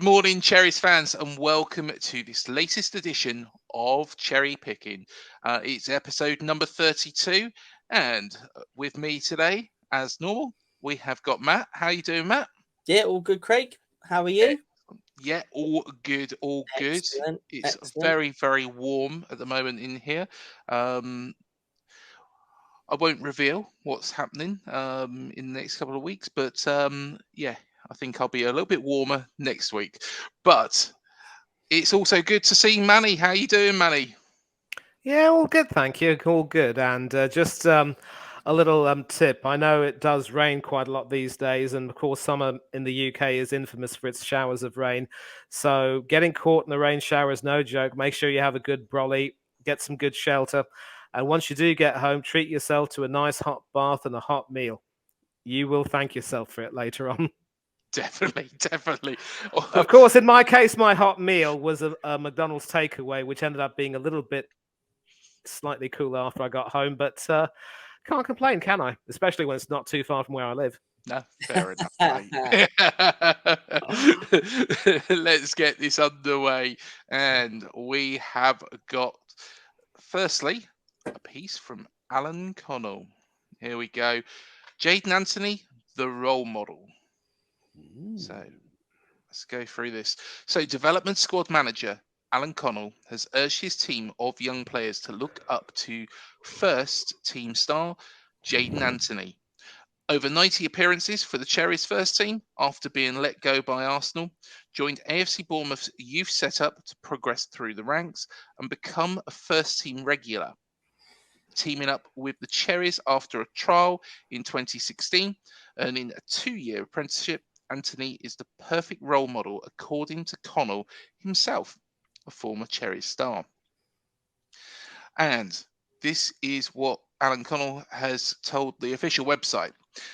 morning, Cherries fans, and welcome to this latest edition of Cherry Picking. It's episode number 32, and with me today, as normal, we have got Matt. How you doing, Matt? Yeah, all good, Craig. How are Eh, you? Yeah, all good, all good. Excellent, It's excellent. very, very warm at the moment in here. Um, I won't reveal what's happening in the next couple of weeks, but yeah, I think I'll be a little bit warmer next week. But it's also good to see Manny. How you doing, Manny? Yeah, all good, thank you. All good. And just a little tip. I know it does rain quite a lot these days, and of course, summer in the UK is infamous for its showers of rain. So getting caught in the rain shower is no joke. Make sure you have a good brolly, get some good shelter, and once you do get home, treat yourself to a nice hot bath and a hot meal. You will thank yourself for it later on. Definitely, definitely. Of course, in my case, my hot meal was a McDonald's takeaway, which ended up being a little bit slightly cooler after I got home, but can't complain, can I? Especially when it's not too far from where I live. No, fair enough, mate. Let's get this underway. And we have got, firstly, a piece from Alan Connell. Here we go. Jaidon Anthony, the role model. So let's go through this. So, development squad manager Alan Connell has urged his team of young players to look up to first team star Jaidon Anthony. Over 90 appearances for the Cherries first team after being let go by Arsenal, joined AFC Bournemouth's youth setup to progress through the ranks and become a first team regular. Teaming up with the Cherries after a trial in 2016, earning a 2-year apprenticeship, Anthony is the perfect role model according to Connell himself, a former Cherries star. And this is what Alan Connell has told the official website.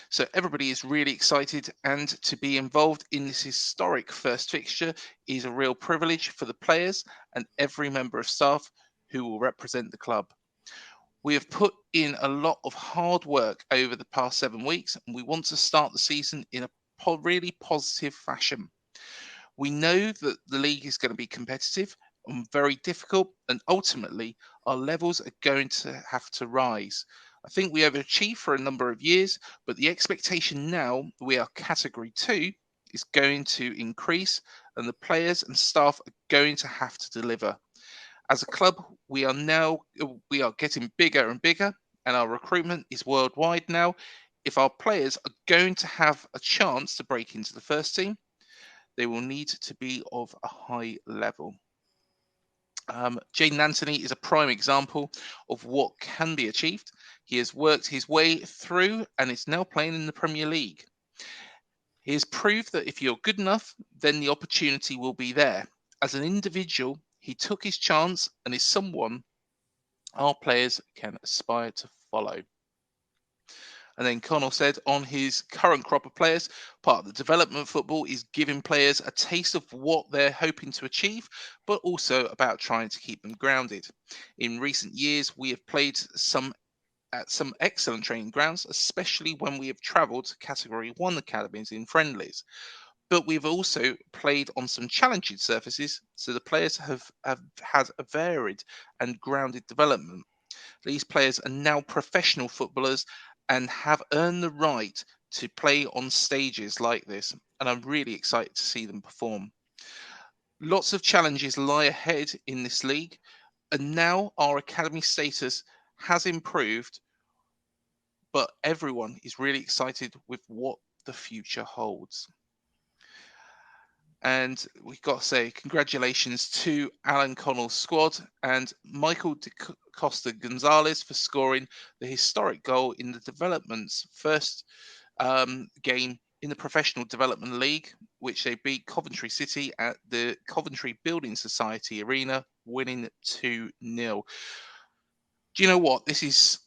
So everybody is really excited, and to be involved in this historic first fixture is a real privilege for the players and every member of staff who will represent the club. We have put in a lot of hard work over the past 7 weeks, and we want to start the season in a really positive fashion. We know that the league is going to be competitive and very difficult, and ultimately our levels are going to have to rise. I think we overachieved for a number of years, but the expectation now we are category 2 is going to increase, and the players and staff are going to have to deliver. As a club, we are getting bigger and bigger, and our recruitment is worldwide now. If our players are going to have a chance to break into the first team, they will need to be of a high level. Jaidon Anthony is a prime example of what can be achieved. He has worked his way through and is now playing in the Premier League. He has proved that if you're good enough, then the opportunity will be there. As an individual, he took his chance and is someone our players can aspire to follow. And then Connell said on his current crop of players, part of the development football is giving players a taste of what they're hoping to achieve, but also about trying to keep them grounded. In recent years, we have played at some excellent training grounds, especially when we have travelled to Category 1 academies in friendlies. But we've also played on some challenging surfaces, so the players have had a varied and grounded development. These players are now professional footballers and have earned the right to play on stages like this, and I'm really excited to see them perform. Lots of challenges lie ahead in this league, and now our academy status has improved, but everyone is really excited with what the future holds. And we've got to say congratulations to Alan Connell's squad and Michael de Costa Gonzalez for scoring the historic goal in the development's first game in the Professional Development League, which they beat Coventry City at the Coventry Building Society Arena, winning 2-0. Do you know what? This is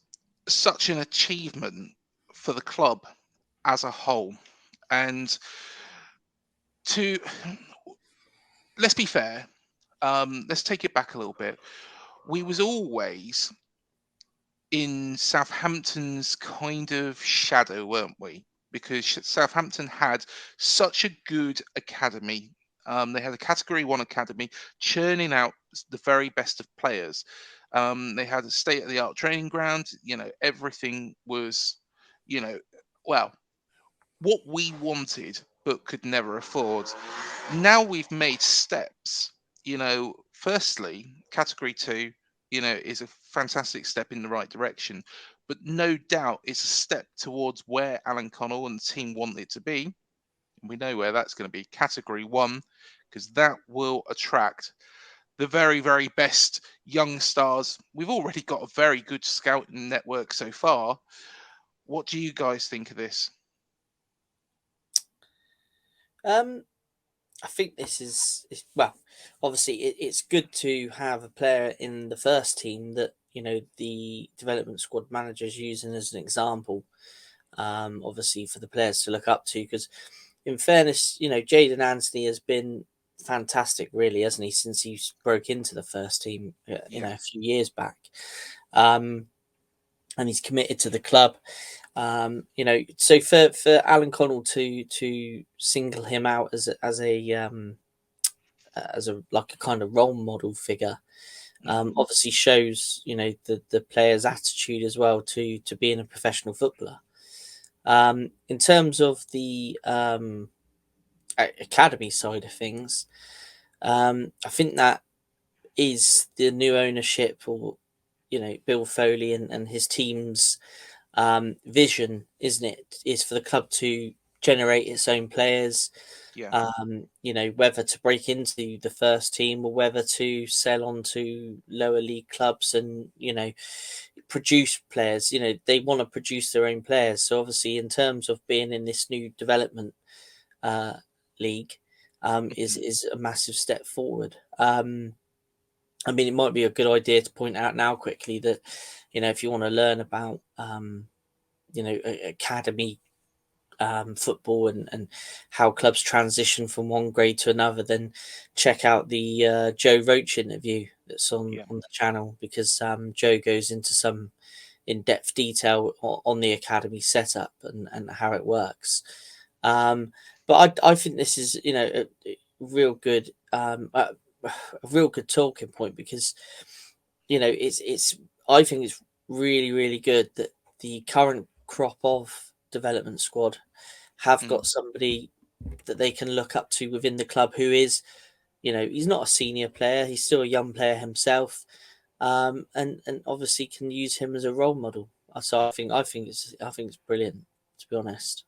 such an achievement for the club as a whole. And to let's be fair, let's take it back a little bit. We was always in Southampton's kind of shadow, weren't we? Because Southampton had such a good academy They had a Category 1 academy churning out the very best of players. They had a state-of-the-art training ground. Everything was, well, what we wanted but could never afford. Now we've made steps. Firstly, Category 2, is a fantastic step in the right direction, but no doubt it's a step towards where Alan Connell and the team want it to be. We know where that's going to be, Category 1, because that will attract the very, very best young stars. We've already got a very good scouting network so far. What do you guys think of this? I think this is well, obviously it's good to have a player in the first team that the development squad manager is using as an example. Obviously for the players to look up to, because in fairness, Jaidon Anthony has been fantastic, really, hasn't he, since he broke into the first team, a few years back. And he's committed to the club. So for Alan Connell to single him out as a like a kind of role model figure, obviously shows the player's attitude as well to being a professional footballer. In terms of the academy side of things, I think that is the new ownership, or Bill Foley and his team's vision, isn't it? Is for the club to generate its own players. Whether to break into the first team or whether to sell on to lower league clubs and produce players. They want to produce their own players. So obviously, in terms of being in this new development league, is a massive step forward. I mean, it might be a good idea to point out now quickly that, if you want to learn about, academy football and how clubs transition from one grade to another, then check out the Joe Roach interview that's on the channel, because Joe goes into some in-depth detail on the academy setup and how it works. But I think this is, a real good talking point, because I think it's really, really good that the current crop of development squad have got somebody that they can look up to within the club who is, he's not a senior player, he's still a young player himself, and obviously can use him as a role model. So I think it's brilliant, to be honest.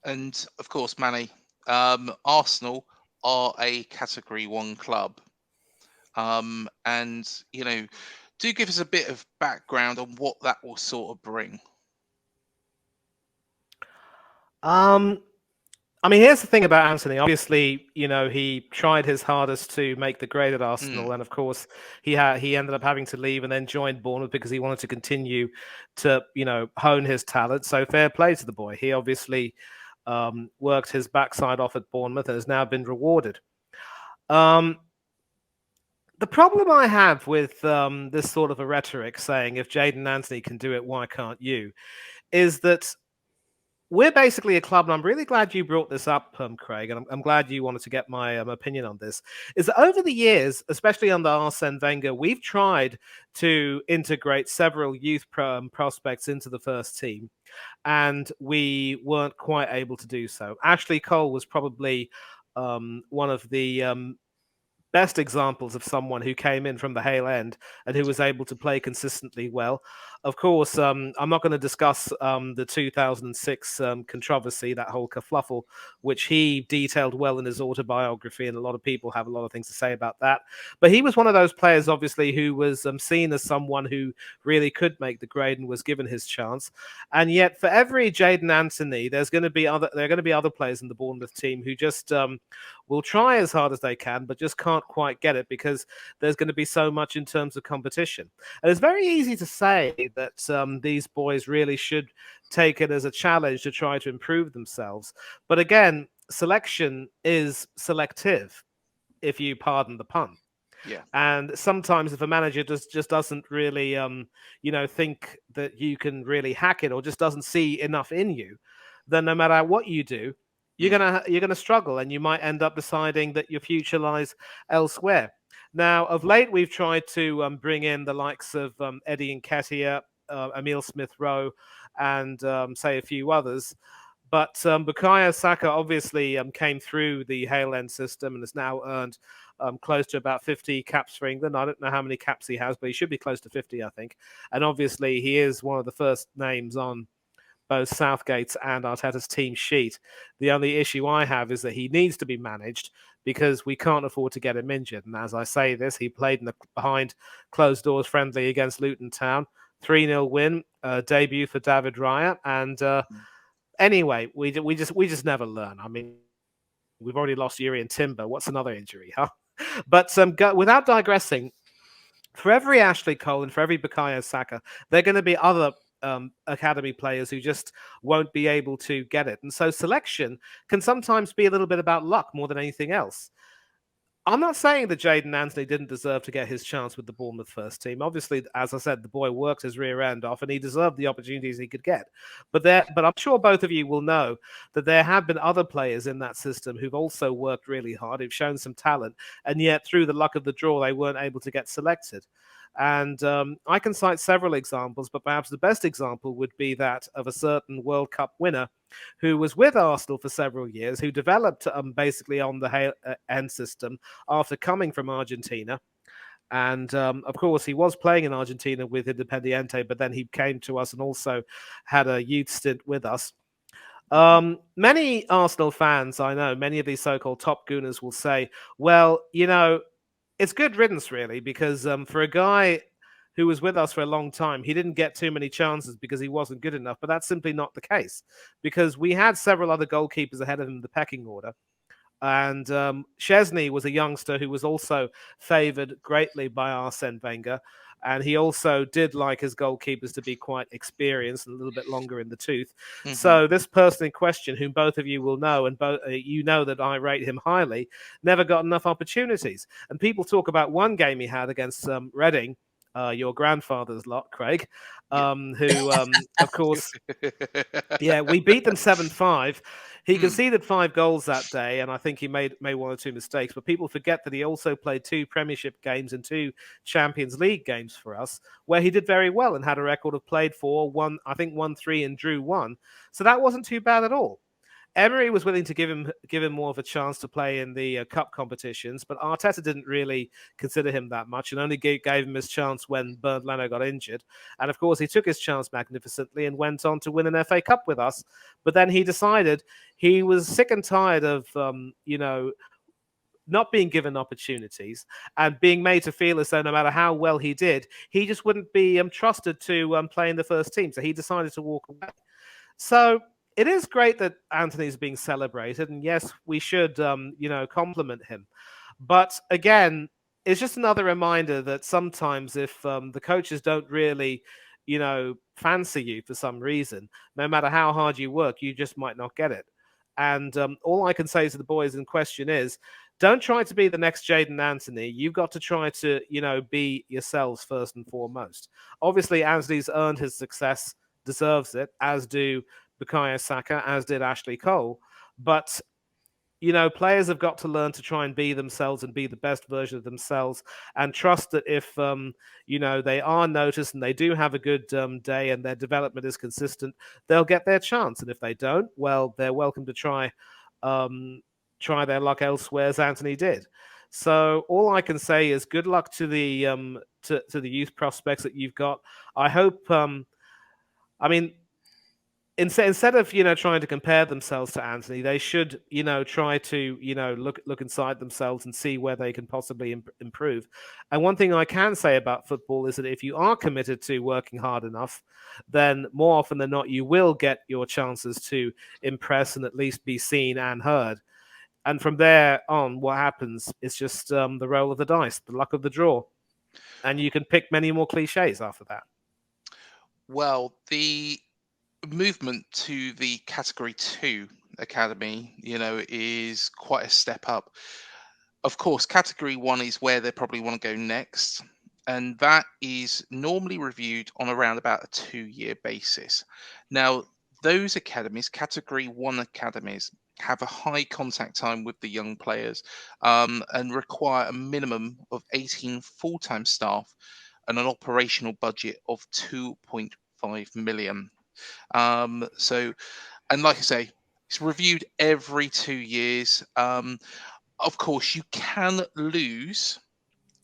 And of course, Manny, Arsenal are a Category 1 club. And, do give us a bit of background on what that will sort of bring. I mean, here's the thing about Anthony. Obviously, he tried his hardest to make the grade at Arsenal, and of course, he ended up having to leave and then joined Bournemouth because he wanted to continue to, hone his talent. So fair play to the boy. He obviously worked his backside off at Bournemouth and has now been rewarded. The problem I have with this sort of a rhetoric saying, if Jaidon Anthony can do it, why can't you, is that we're basically a club, and I'm really glad you brought this up, Craig, and I'm glad you wanted to get my opinion on this, is that over the years, especially under Arsene Wenger, we've tried to integrate several youth prospects into the first team, and we weren't quite able to do so. Ashley Cole was probably one of the best examples of someone who came in from the Hale End and who was able to play consistently well. Of course, I'm not going to discuss the 2006 controversy, that whole kerfluffle, which he detailed well in his autobiography, and a lot of people have a lot of things to say about that. But he was one of those players, obviously, who was seen as someone who really could make the grade and was given his chance. And yet, for every Jaidon Anthony, there are going to be other players in the Bournemouth team who just will try as hard as they can, but just can't quite get it because there's going to be so much in terms of competition. And it's very easy to say that these boys really should take it as a challenge to try to improve themselves. But again, selection is selective, if you pardon the pun. Yeah. And sometimes if a manager just doesn't really, think that you can really hack it, or just doesn't see enough in you, then no matter what you do, you're gonna struggle, and you might end up deciding that your future lies elsewhere. Now, of late, we've tried to bring in the likes of Eddie Nketiah, Emil Smith Rowe, and say a few others. But Bukayo Saka obviously came through the Hale End system and has now earned close to about 50 caps for England. I don't know how many caps he has, but he should be close to 50, I think. And obviously, he is one of the first names on both Southgate's and Arteta's team sheet. The only issue I have is that he needs to be managed because we can't afford to get him injured. And as I say this, he played in the behind closed doors friendly against Luton Town, 3-0 win, debut for David Raya, and anyway, we just never learn. I mean, we've already lost Yuri and Timber. What's another injury, huh? But without digressing, for every Ashley Cole and for every Bukayo Saka, there are going to be other academy players who just won't be able to get it. And so selection can sometimes be a little bit about luck more than anything else. I'm not saying that Jaidon Anthony didn't deserve to get his chance with the Bournemouth first team. Obviously, as I said, the boy worked his rear end off and he deserved the opportunities he could get. But I'm sure both of you will know that there have been other players in that system who've also worked really hard, who've shown some talent, and yet through the luck of the draw, they weren't able to get selected. And I can cite several examples, but perhaps the best example would be that of a certain World Cup winner who was with Arsenal for several years, who developed basically on the end system after coming from Argentina. And of course, he was playing in Argentina with Independiente, but then he came to us and also had a youth stint with us. Many Arsenal fans, I know, many of these so-called top gooners will say, well, it's good riddance, really, because for a guy who was with us for a long time, he didn't get too many chances because he wasn't good enough. But that's simply not the case, because we had several other goalkeepers ahead of him in the pecking order. And Szczesny was a youngster who was also favoured greatly by Arsene Wenger. And he also did like his goalkeepers to be quite experienced and a little bit longer in the tooth. Mm-hmm. So this person in question, whom both of you will know, and you know that I rate him highly, never got enough opportunities. And people talk about one game he had against Reading, your grandfather's lot, Craig, who, of course, we beat them 7-5. He conceded 5 goals that day, and I think he made 1 or 2 mistakes. But people forget that he also played 2 Premiership games and 2 Champions League games for us, where he did very well and had a record of played 4, won 3 and drew 1. So that wasn't too bad at all. Emery was willing to give him more of a chance to play in the cup competitions, but Arteta didn't really consider him that much and only gave him his chance when Bernd Leno got injured. And of course, he took his chance magnificently and went on to win an FA Cup with us. But then he decided he was sick and tired of, not being given opportunities and being made to feel as though no matter how well he did, he just wouldn't be trusted to play in the first team. So he decided to walk away. So it is great that Anthony's being celebrated, and yes, we should, compliment him. But again, it's just another reminder that sometimes if the coaches don't really, fancy you for some reason, no matter how hard you work, you just might not get it. And all I can say to the boys in question is, don't try to be the next Jaidon Anthony. You've got to try to, be yourselves first and foremost. Obviously, Anthony's earned his success, deserves it, as do Bukayo Saka, as did Ashley Cole. But, players have got to learn to try and be themselves and be the best version of themselves and trust that if, they are noticed and they do have a good day and their development is consistent, they'll get their chance. And if they don't, well, they're welcome to try their luck elsewhere, as Anthony did. So all I can say is good luck to the to the youth prospects that you've got. I hope, instead of trying to compare themselves to Anthony, they should try to look inside themselves and see where they can possibly improve. And one thing I can say about football is that if you are committed to working hard enough, then more often than not you will get your chances to impress and at least be seen and heard. And from there on, what happens is just the roll of the dice, the luck of the draw, and you can pick many more cliches after that. Well, the movement to the Category 2 academy, is quite a step up. Of course, Category 1 is where they probably want to go next, and that is normally reviewed on around about a 2-year basis. Now, those academies, Category 1 academies, have a high contact time with the young players, and require a minimum of 18 full-time staff and an operational budget of 2.5 million. So, and like I say, it's reviewed every 2 years. Of course, you can lose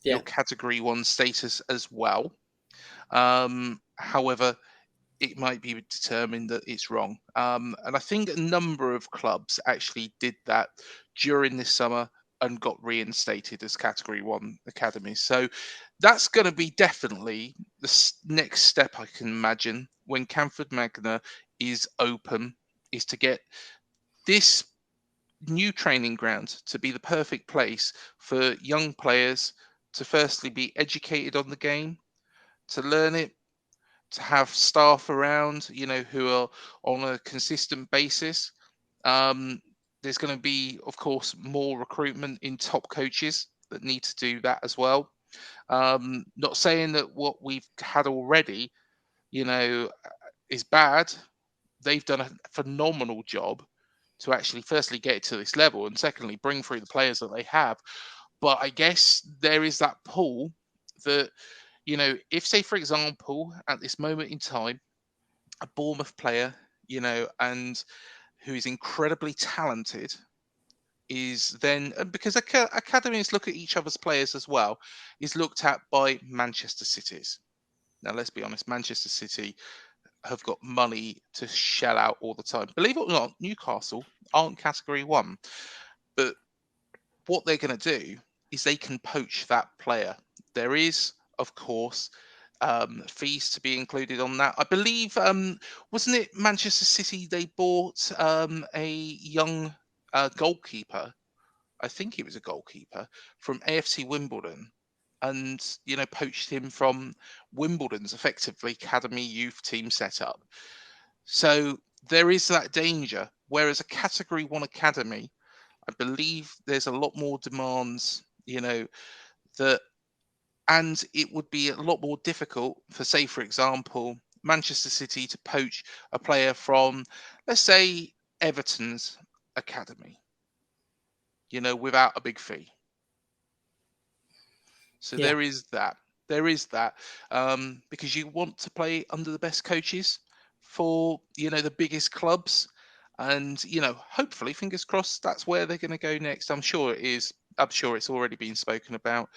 your Category 1 status as well. However, it might be determined that it's wrong. And I think a number of clubs actually did that during this summer and got reinstated as Category 1 academies. So that's going to be definitely the next step, I can imagine, when Camford Magna is open, is to get this new training ground to be the perfect place for young players to firstly be educated on the game, to learn it, to have staff around, who are on a consistent basis. There's going to be, of course, more recruitment in top coaches that need to do that as well. Not saying that what we've had already, is bad. They've done a phenomenal job to actually, firstly, get it to this level, and secondly, bring through the players that they have. But I guess there is that pull that, if, say, for example, at this moment in time, a Bournemouth player, and who is incredibly talented, is then, because academies look at each other's players as well, is looked at by Manchester Cities. Now, let's be honest, Manchester City have got money to shell out all the time. Believe it or not, Newcastle aren't Category 1. But what they're going to do is they can poach that player. There is, of course, fees to be included on that. I believe, wasn't it Manchester City? They bought a young goalkeeper. I think he was a goalkeeper from AFC Wimbledon, and poached him from Wimbledon's effectively academy youth team setup. So there is that danger. Whereas a Category 1 academy, I believe there's a lot more demands, that, and it would be a lot more difficult for, say, for example, Manchester City to poach a player from, let's say, Everton's academy, without a big fee. So there is that. There is that, because you want to play under the best coaches for, the biggest clubs. And, hopefully, fingers crossed, that's where they're going to go next. I'm sure it is. I'm sure it's already been spoken about.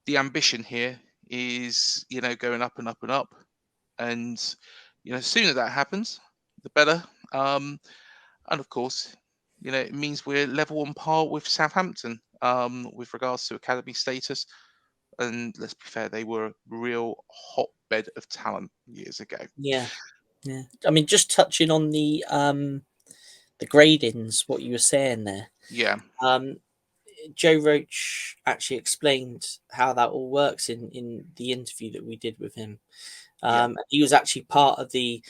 The ambition here is, going up and up and up. And, the sooner that happens, the better. And of course, it means we're level on par with Southampton, with regards to academy status. And let's be fair, they were a real hotbed of talent years ago. Yeah. I mean, just touching on the gradings, what you were saying there. Yeah. Joe Roach actually explained how that all works in the interview that we did with him. He was actually part of the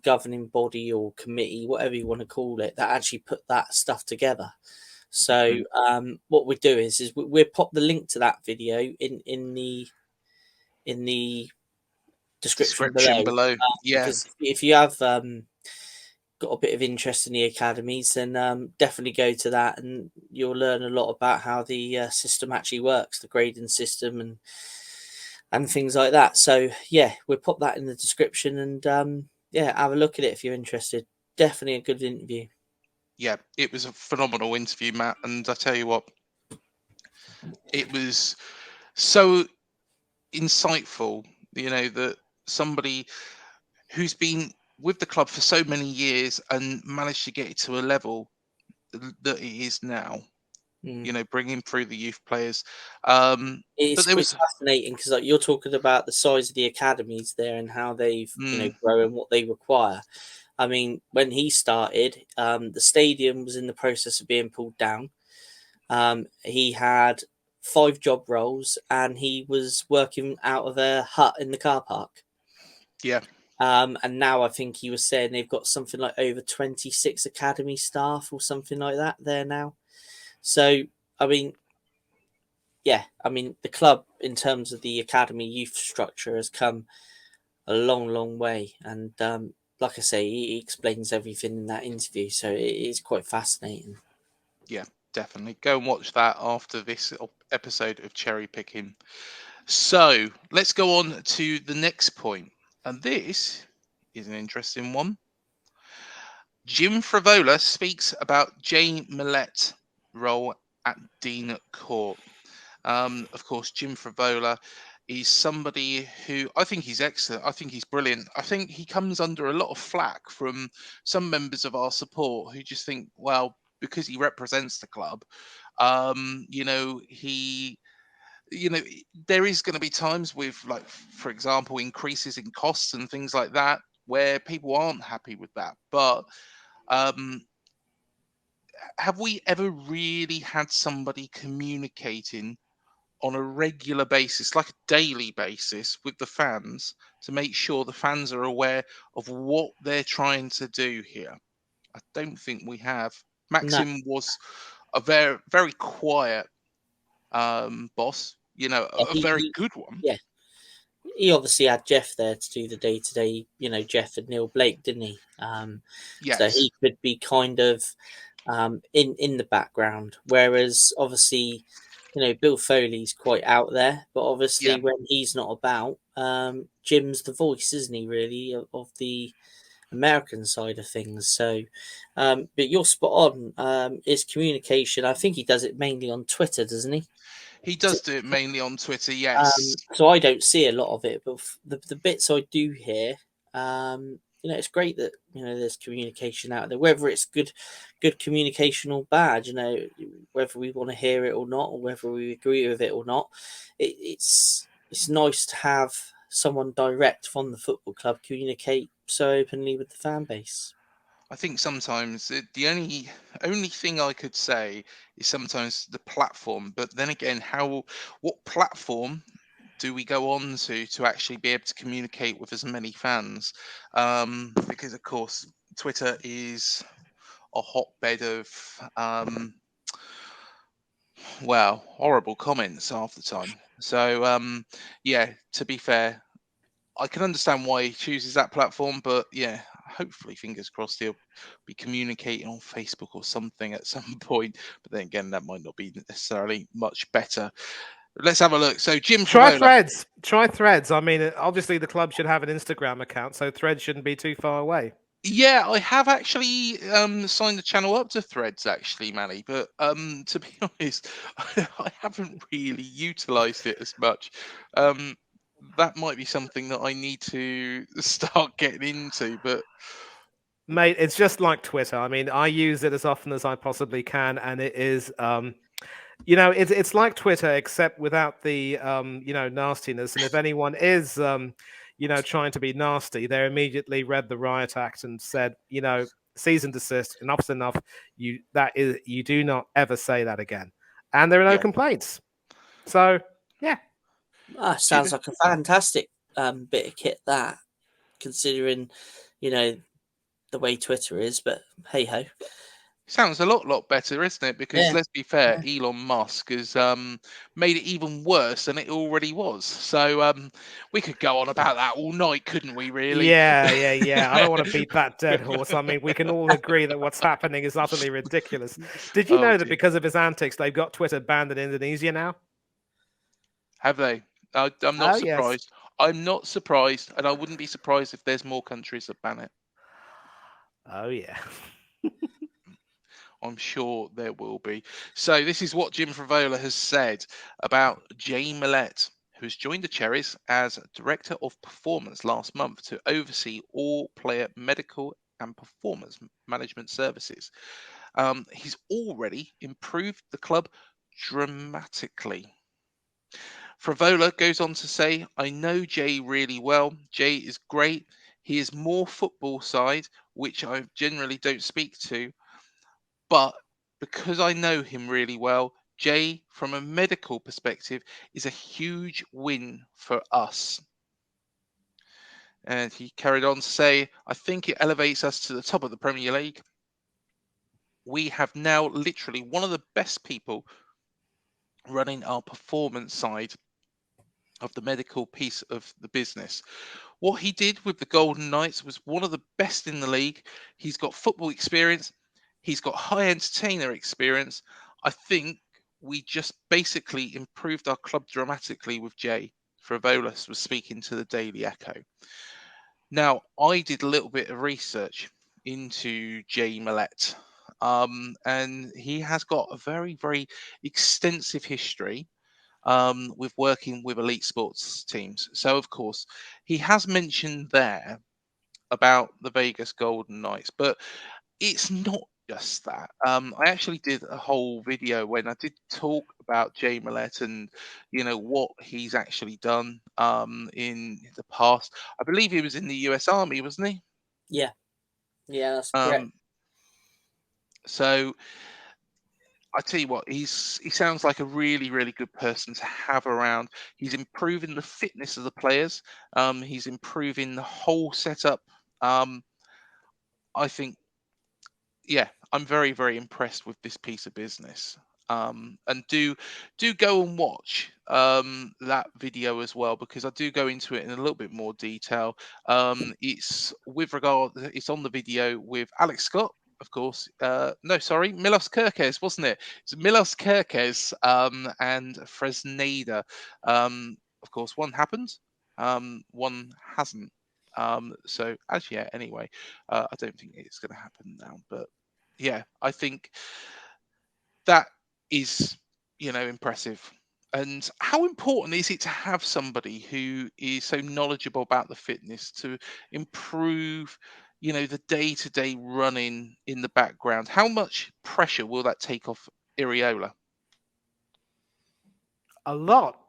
governing body or committee, whatever you want to call it, that actually put that stuff together. So what we do is we'll pop the link to that video in the description below. Because if you have got a bit of interest in the academies, then definitely go to that, and you'll learn a lot about how the system actually works, the grading system and things like that. So we'll pop that in the description, and have a look at it if you're interested. Definitely a good interview. Yeah, it was a phenomenal interview, Matt, and I tell you what, it was so insightful, that somebody who's been with the club for so many years and managed to get it to a level that it is now, bringing through the youth players. It's fascinating because, like, you're talking about the size of the academies there and how they've grown and what they require. I mean, when he started, the stadium was in the process of being pulled down. He had 5 job roles and he was working out of a hut in the car park. Yeah. And now I think he was saying they've got something like over 26 academy staff or something like that there now. So, I mean, the club, in terms of the academy youth structure, has come a long, long way. And like I say, he explains everything in that interview, so it is quite fascinating. Yeah, definitely. Go and watch that after this episode of Cherry Picking. So let's go on to the next point. And this is an interesting one. Jim Frevola speaks about Jay Mellette's role at Dean Court. Of course, Jim Frevola is somebody who I think he's excellent. I think he's brilliant. I think he comes under a lot of flack from some members of our support who just think, well, because he represents the club, he there is going to be times with, like, for example, increases in costs and things like that where people aren't happy with that. But um, have we ever really had somebody communicating on a regular basis, like a daily basis, with the fans to make sure the fans are aware of what they're trying to do here? I don't think we have. No, Maxim was a very, very quiet boss, yeah, a very good one. yeah, he obviously had Jeff there to do the day to day. Jeff and Neil Blake, didn't he? So Yes. he could be kind of in the background, whereas obviously, Bill Foley's quite out there, but obviously Yeah. when he's not about, Jim's the voice, isn't he? Really, of the American side of things. So, but you're spot on. Is communication. I think he does it mainly on Twitter, doesn't he? He does do it mainly on Twitter, yes. So I don't see a lot of it, but the bits I do hear, it's great that there's communication out there, whether it's good communication or bad. Whether we want to hear it or not, or whether we agree with it or not, it's nice to have someone direct from the football club communicate so openly with the fan base. I think sometimes the only thing I could say is sometimes the platform, but then again, what platform do we go on to actually be able to communicate with as many fans? Because of course, Twitter is a hotbed of horrible comments half the time. So yeah, to be fair, I can understand why he chooses that platform, but yeah, hopefully, fingers crossed, he'll be communicating on Facebook or something at some point. But then again, that might not be necessarily much better. Let's have a look. So Jim Try Frevola. Threads. Try Threads. I mean, obviously the club should have an Instagram account, so Threads shouldn't be too far away. Yeah, I have actually signed the channel up to Threads, actually, Manny. But to be honest, I haven't really utilised it as much. That might be something that I need to start getting into. But Mate, it's just like Twitter. I mean, I use it as often as I possibly can, and it is, it's like Twitter except without the, nastiness. And if anyone is, trying to be nasty, they immediately read the Riot Act and said, cease and desist. Enough's enough. You do not ever say that again. And there are no yeah, complaints. So yeah. Sounds like a fantastic bit of kit, that, considering the way Twitter is, but hey ho. sounds a lot better, isn't it? Because Yeah. let's be fair, Elon Musk has made it even worse than it already was. So we could go on about that all night, couldn't we? Really? Yeah. I don't want to beat that dead horse. I mean, we can all agree that what's happening is utterly ridiculous. Did you Oh, know that dear. because of his antics, they've got Twitter banned in Indonesia now? Have they? I'm not Oh, yes. surprised. I'm not surprised, and I wouldn't be surprised if there's more countries that ban it. Oh, yeah. I'm sure there will be. So this is what Jim Frevola has said about Jay Mellette, who has joined the Cherries as Director of Performance last month to oversee all player medical and performance management services. He's already improved the club dramatically. Frevola goes on to say, I know Jay really well. Jay is great. He is more football side, which I generally don't speak to. But because I know him really well, Jay, from a medical perspective, is a huge win for us. And he carried on to say, I think it elevates us to the top of the Premier League. We have now literally one of the best people running our performance side of the medical piece of the business. What he did with the Golden Knights was one of the best in the league. He's got football experience. He's got high entertainer experience. I think we just basically improved our club dramatically with Jay. Frevola was speaking to the Daily Echo. Now, I did a little bit of research into Jay Mellette, and he has got a very, very extensive history with working with elite sports teams. So, of course, he has mentioned there about the Vegas Golden Knights, but it's not just that. I actually did a whole video when I did talk about Jay Mellette and what he's actually done in the past. I believe he was in the US Army, wasn't he? Yeah, that's correct. So I tell you what, he sounds like a really, really good person to have around. He's improving the fitness of the players. He's improving the whole setup. I think, yeah, I'm very, very impressed with this piece of business. And do go and watch that video as well, because I do go into it in a little bit more detail. It's on the video with Alex Scott, of course. No, sorry, Milos Kerkez, wasn't it? It's Milos Kerkez and Fresneda. Of course, one happened, one hasn't. So as yet, anyway, I don't think it's going to happen now. But yeah, I think that is, impressive. And how important is it to have somebody who is so knowledgeable about the fitness to improve, the day-to-day running in the background? How much pressure will that take off Iraola? A lot,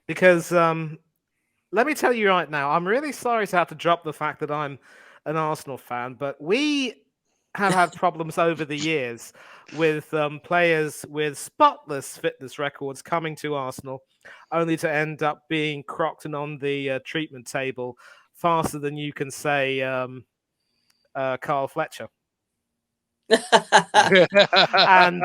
because let me tell you right now, I'm really sorry to have to drop the fact that I'm an Arsenal fan, but we have had problems over the years with players with spotless fitness records coming to Arsenal, only to end up being crocked and on the treatment table faster than you can say Carl Fletcher. And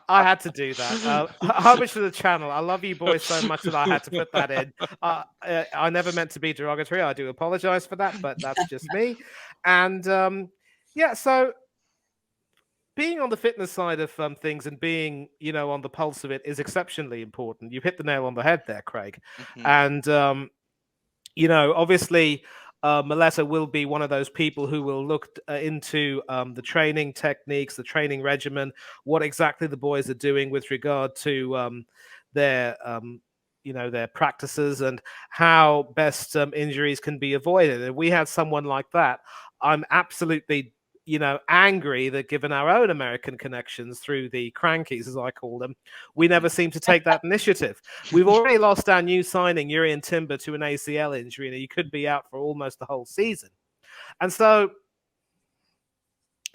I had to do that. Homage to the channel. I love you boys so much that I had to put that in. I never meant to be derogatory. I do apologize for that, but that's just me. And yeah, so being on the fitness side of things and being, on the pulse of it is exceptionally important. You hit the nail on the head there, Craig. And obviously, Mellette will be one of those people who will look into the training techniques, the training regimen, what exactly the boys are doing with regard to their practices and how best injuries can be avoided. And if we had someone like that, I'm absolutely angry that, given our own American connections through the crankies, as I call them, we never seem to take that initiative. We've already lost our new signing, Jurrien Timber, to an ACL injury, and he could be out for almost the whole season. And so,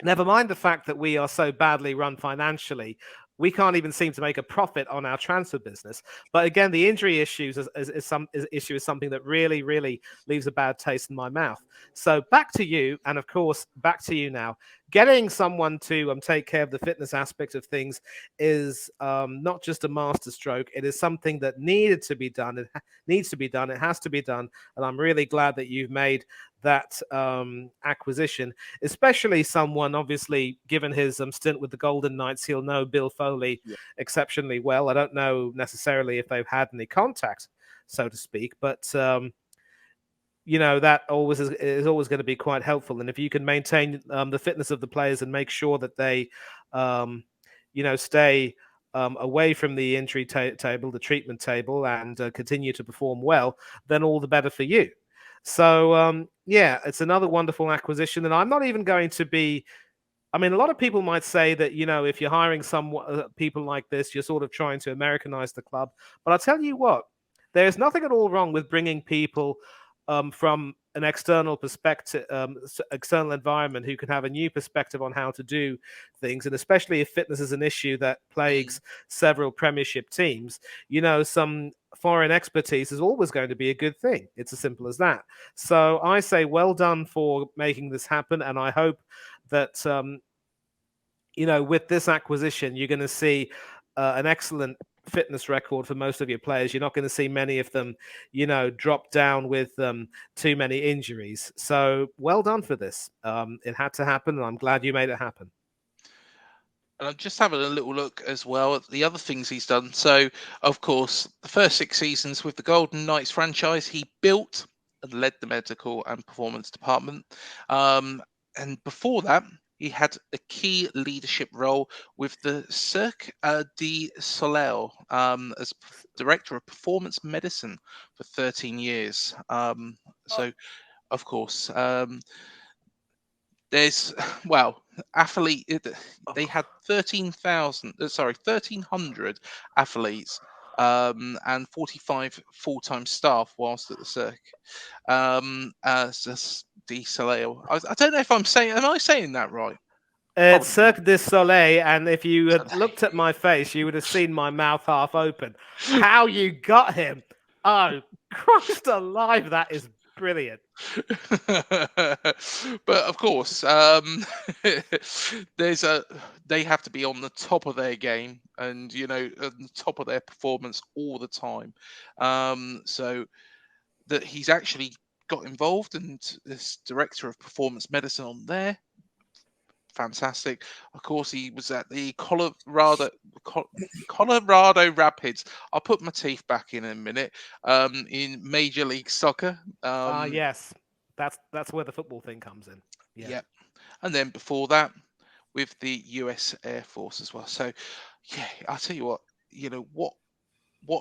never mind the fact that we are so badly run financially, we can't even seem to make a profit on our transfer business. But again, the injury issues is something that really, really leaves a bad taste in my mouth. So back to you, and of course, back to you now. Getting someone to take care of the fitness aspect of things is not just a masterstroke. It is something that needed to be done. It needs to be done. It has to be done. And I'm really glad that you've made that acquisition, especially someone, obviously, given his stint with the Golden Knights, he'll know Bill Foley exceptionally well. I don't know necessarily if they've had any contact, so to speak, but that always is always going to be quite helpful. And if you can maintain the fitness of the players and make sure that they stay away from the injury table, the treatment table, and continue to perform well, then all the better for you. So, yeah, it's another wonderful acquisition. And I'm not even going to be, a lot of people might say that, if you're hiring some people like this, you're sort of trying to Americanize the club. But I'll tell you what, there's nothing at all wrong with bringing people from an external perspective, external environment, who can have a new perspective on how to do things. And especially if fitness is an issue that plagues several Premiership teams, some foreign expertise is always going to be a good thing. It's as simple as that. So I say well done for making this happen. And I hope that, with this acquisition, you're going to see an excellent fitness record for most of your players. You're not going to see many of them, drop down with too many injuries. So well done for this. It had to happen, and I'm glad you made it happen. And I'm just having a little look as well at the other things he's done. So, of course, the first 6 seasons with the Golden Knights franchise, he built and led the medical and performance department. And before that, he had a key leadership role with the Cirque du Soleil as director of performance medicine for 13 years. So, of course, there's they had 1300 athletes and 45 full-time staff whilst at the Cirque du Soleil. I don't know if am I saying that right? It's Probably not. Cirque du Soleil, and if you had Soleil. looked at my face, you would have seen my mouth half open. How you got him? Oh, Christ alive, that is brilliant. But of course, they have to be on the top of their game and at the top of their performance all the time. So that he's actually got involved and this director of performance medicine on there. Fantastic. Of course, he was at the Colorado Rapids. I'll put my teeth back in a minute. In Major League Soccer. Yes, that's where the football thing comes in. Yeah. And then before that, with the U.S. Air Force as well. So, yeah, I'll tell you what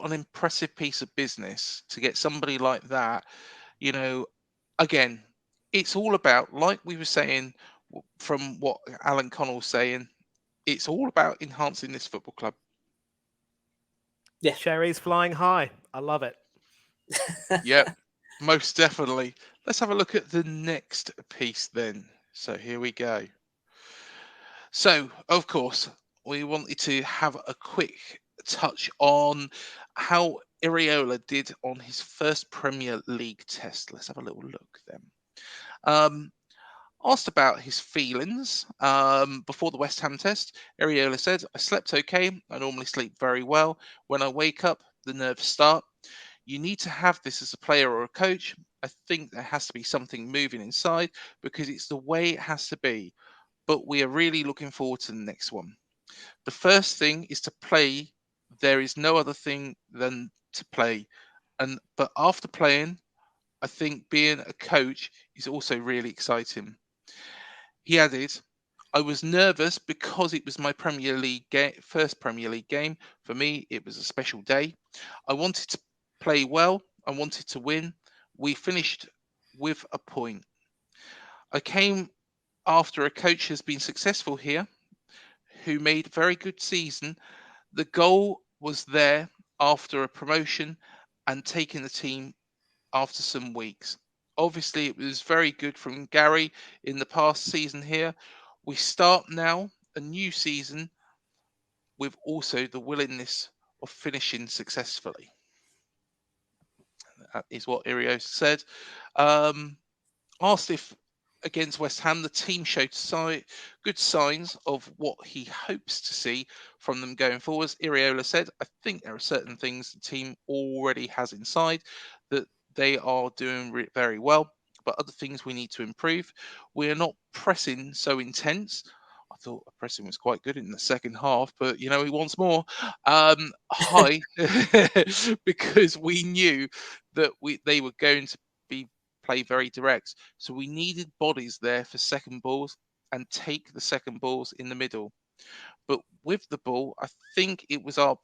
an impressive piece of business to get somebody like that. Again, it's all about, like we were saying from what Alan Connell was saying, it's all about enhancing this football club. Yeah. Cherries flying high. I love it. Yep, most definitely. Let's have a look at the next piece then. So here we go. So, of course, we wanted to have a quick touch on how Iraola did on his first Premier League test. Let's have a little look then. Asked about his feelings before the West Ham test, Iraola said, "I slept okay. I normally sleep very well. When I wake up, the nerves start. You need to have this as a player or a coach. I think there has to be something moving inside because it's the way it has to be. But we are really looking forward to the next one. The first thing is to play. There is no other thing than to play. But after playing, I think being a coach is also really exciting." He added, "I was nervous because it was my first Premier League game. For me, it was a special day. I wanted to play well. I wanted to win. We finished with a point. I came after a coach has been successful here, who made a very good season. The goal was there after a promotion and taking the team after some weeks. Obviously, it was very good from Gary in the past season here. We start now a new season with also the willingness of finishing successfully." That is what Irios said. Asked if against West Ham the team showed good signs of what he hopes to see from them going forwards, Iraola said, "I think there are certain things the team already has inside that they are doing very well, but other things we need to improve. We are not pressing so intense." I thought pressing was quite good in the second half, but he wants more. High because we knew that they were going to be play very direct. So we needed bodies there for second balls and take the second balls in the middle. But with the ball, I think it was our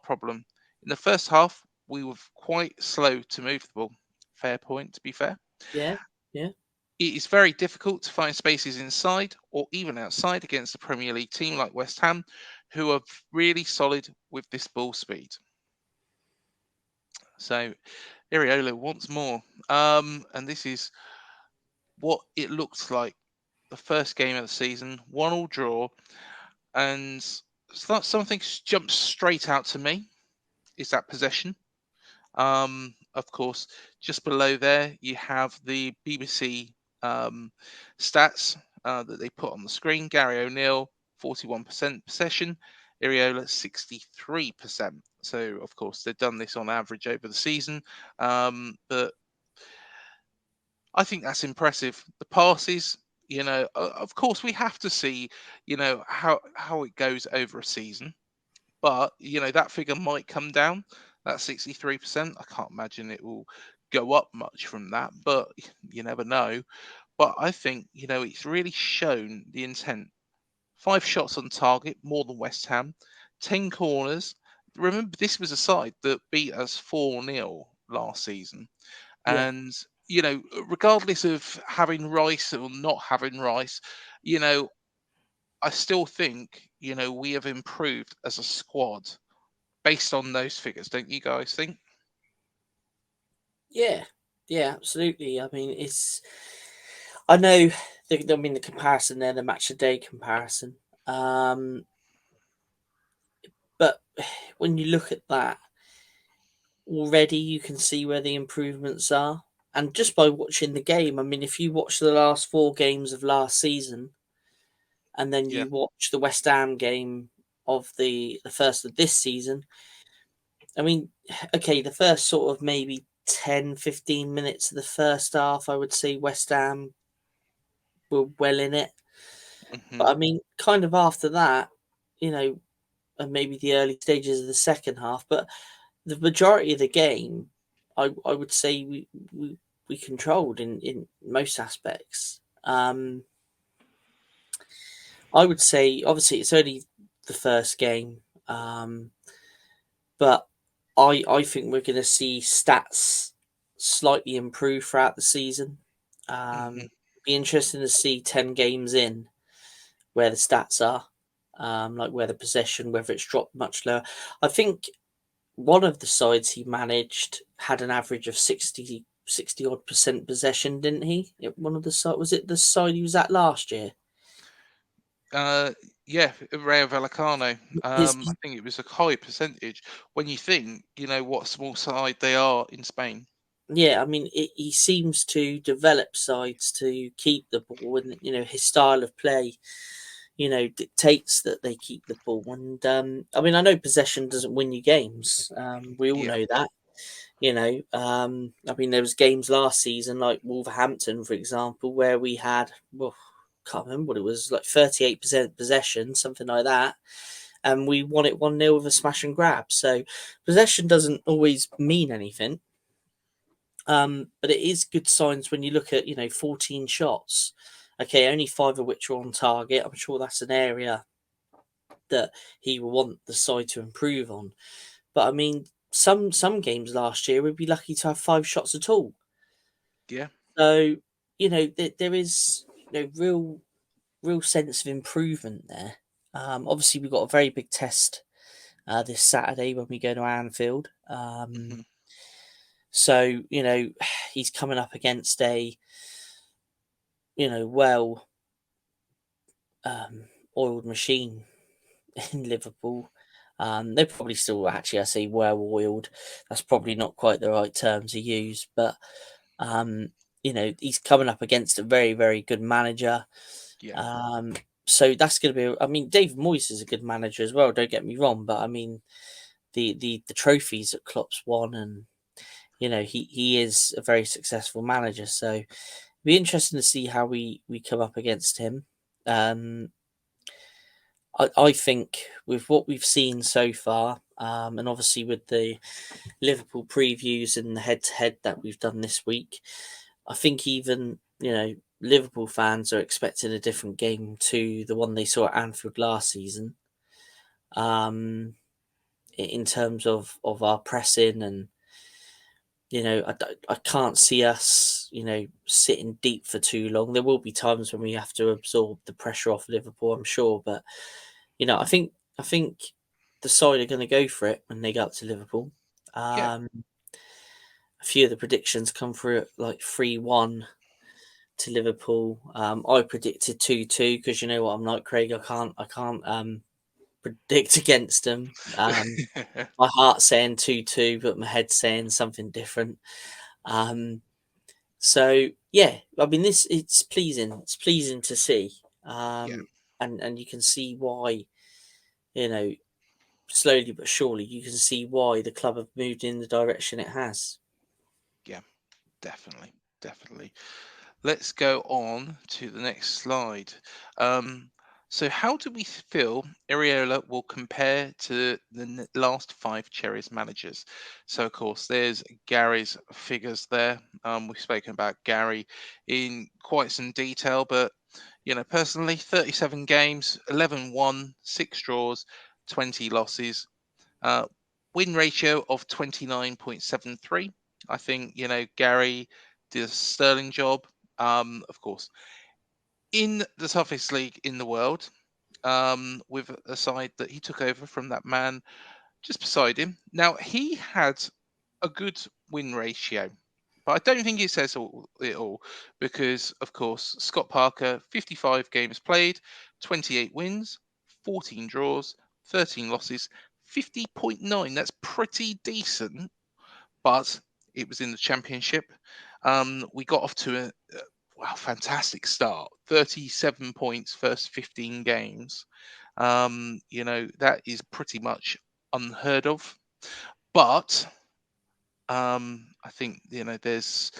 problem. In the first half, we were quite slow to move the ball. Fair point, to be fair. Yeah. It is very difficult to find spaces inside or even outside against a Premier League team like West Ham, who are really solid with this ball speed. So Iraola wants more. And this is what it looks like the first game of the season, 1-1 draw. And something jumps straight out to me is that possession. Of course, just below there, you have the BBC stats that they put on the screen. Gary O'Neill, 41% possession. Iraola 63%. So of course they've done this on average over the season, but I think that's impressive. The passes, of course we have to see, how it goes over a season, but that figure might come down. That 63%. I can't imagine it will go up much from that, but you never know. But I think it's really shown the intent. 5 shots on target, more than West Ham. 10 corners. Remember, this was a side that beat us 4-0 last season. Yeah. And, regardless of having Rice or not having Rice, I still think, we have improved as a squad based on those figures, don't you guys think? Yeah. Yeah, absolutely. I mean, I know, the comparison there, the match of day comparison. But when you look at that, already you can see where the improvements are. And just by watching the game, I mean, if you watch the last 4 games of last season, and then Yeah. you watch the West Ham game of the first of this season, I mean, okay, the first sort of maybe 10, 15 minutes of the first half, I would say West Ham were well in it. Hmm. But I mean, kind of after that, and maybe the early stages of the second half, but the majority of the game, I would say we controlled in most aspects. I would say, obviously, it's only the first game, but I think we're going to see stats slightly improve throughout the season. Hmm. Be interesting to see 10 games in where the stats are, like where the possession, whether it's dropped much lower. I think one of the sides he managed had an average of 60 odd percent possession, didn't he? One of the side, was it the side he was at last year? Yeah, Rayo Vallecano. His, I think it was a high percentage when you think, what small side they are in Spain. yeah, I mean, he seems to develop sides to keep the ball, and his style of play, dictates that they keep the ball. And I mean, I know possession doesn't win you games. We all Yeah. know that. I mean, there was games last season, like Wolverhampton, for example, where we had, well, can't remember what it was, like 38% possession, something like that, and we won it 1-0 with a smash and grab. So possession doesn't always mean anything. But it is good signs when you look at 14 shots. Okay, only 5 of which are on target. I'm sure that's an area that he will want the side to improve on. But I mean, some games last year we'd be lucky to have 5 shots at all. Yeah. So there is real sense of improvement there. Obviously, we've got a very big test this Saturday when we go to Anfield. Hmm. So he's coming up against a well oiled machine in Liverpool. They're probably still, actually, I say well oiled. That's probably not quite the right term to use, but he's coming up against a very, very good manager. Yeah. So that's going to be. I mean, David Moyes is a good manager as well. Don't get me wrong, but I mean, the trophies that Klopp's won, and he is a very successful manager. So it'll be interesting to see how we come up against him. I think with what we've seen so far, and obviously with the Liverpool previews and the head-to-head that we've done this week, I think even Liverpool fans are expecting a different game to the one they saw at Anfield last season. In terms of our pressing, and I can't see us sitting deep for too long. There will be times when we have to absorb the pressure off Liverpool, I'm sure, but I think the side are going to go for it when they go up to Liverpool. Yeah. A few of the predictions come through at like 3-1 to Liverpool. I predicted 2-2 because you know what I'm like, Craig. I can't predict against them. My heart's saying 2-2, but my head's saying something different. So yeah, I mean, it's pleasing. It's pleasing to see. Yeah. And you can see why, you know, slowly but surely, you can see why the club have moved in the direction it has. Yeah, definitely, definitely. Let's go on to the next slide. So how do we feel Iraola will compare to the last 5 Cherries managers? So of course, there's Gary's figures there. We've spoken about Gary in quite some detail, but personally, 37 games, 11 won, 6 draws, 20 losses, uh, win ratio of 29.73. I think Gary did a sterling job. Of course, in the toughest league in the world, with a side that he took over from that man just beside him. Now he had a good win ratio, but I don't think it says it all because, of course, Scott Parker, 55 games played, 28 wins, 14 draws, 13 losses, 50.9. That's pretty decent, but it was in the championship. We got off to a wow, fantastic start. 37 points first 15 games. That is pretty much unheard of. But I think there's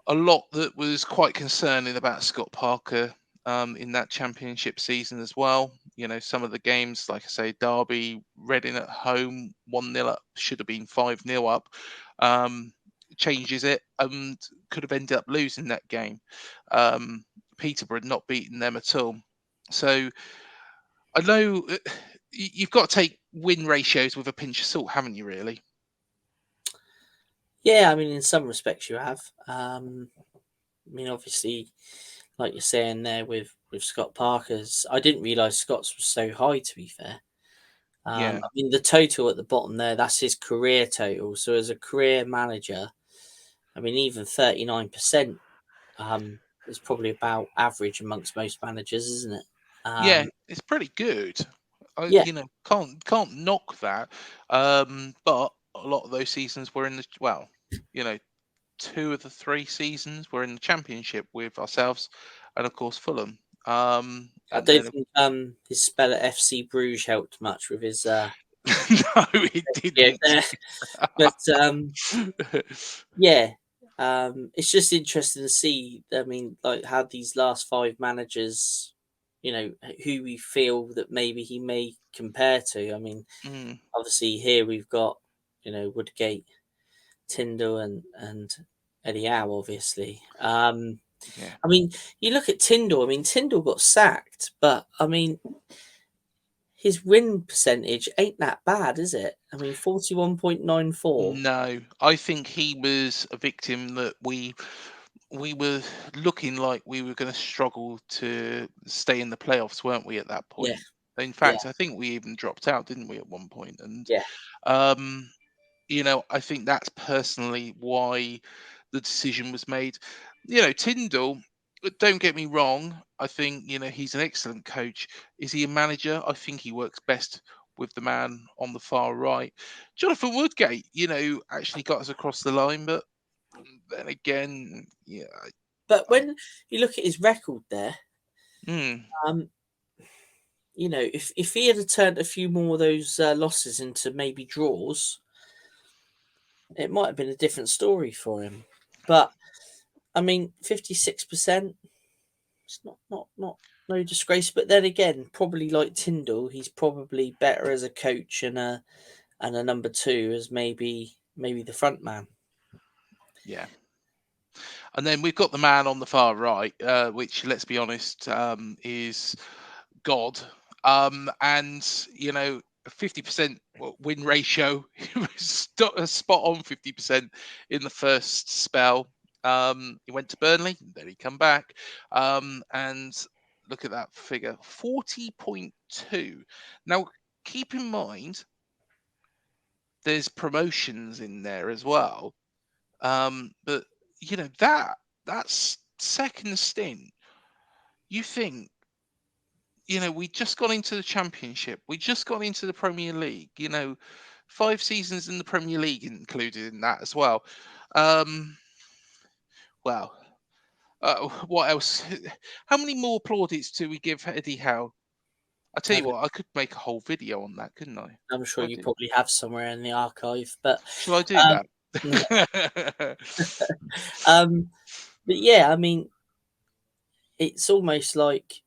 a lot that was quite concerning about Scott Parker in that championship season as well. Some of the games, like I say, Derby, Reading at home, 1-0 up, should have been 5-0 up. Changes it and could have ended up losing that game. Peterborough had not beaten them at all. So I know you've got to take win ratios with a pinch of salt, haven't you, really? Yeah, I mean, in some respects you have. I mean, obviously, like you're saying there with Scott Parker's, I didn't realise Scott's was so high, to be fair. Yeah. I mean, the total at the bottom there, that's his career total. So as a career manager, I mean, even 39% is probably about average amongst most managers, isn't it? Yeah, it's pretty good. Yeah, Can't knock that. But a lot of those seasons were in the you know, 2 of the 3 seasons were in the championship with ourselves, and of course Fulham. I And don't then think his spell at FC Bruges helped much with his no, it yeah didn't. there. But yeah, it's just interesting to see. I mean, like how these last 5 managers, who we feel that maybe he may compare to. I mean, Mm, obviously here we've got Woodgate, Tyndall, and Eddie Howe, obviously. yeah. I mean, you look at Tyndall. I mean, Tyndall got sacked, but I mean, his win percentage ain't that bad, is it? I mean, 41.94. No, I think he was a victim that we were looking like we were going to struggle to stay in the playoffs, weren't we, at that Yeah, point? In yeah, fact, I think we even dropped out, didn't we, at one point? And yeah. um, I think that's personally why the decision was made. Tyndall, don't get me wrong, I think, he's an excellent coach. Is he a manager? I think he works best with the man on the far right. Jonathan Woodgate, actually got us across the line, but then again, yeah. But when you look at his record there, Mm, um, if he had turned a few more of those losses into maybe draws, it might have been a different story for him. But I mean, 56%. It's not no disgrace. But then again, probably like Tyndall, he's probably better as a coach and a number 2 as maybe the front man. yeah. And then we've got the man on the far right, which, let's be honest, is God. And 50% win ratio. It was a spot on 50% in the first spell. He went to Burnley, then he come back. And look at that figure, 40.2. Now, keep in mind, there's promotions in there as well. But that's second stint. You think, we just got into the championship. We just got into the Premier League. 5 seasons in the Premier League included in that as well. Well, what else? How many more plaudits do we give Eddie Howe? I tell you what, I could make a whole video on that, couldn't I? I'm sure you do. probably have somewhere in the archive, but Shall I do um, that? but yeah, I mean, it's almost like,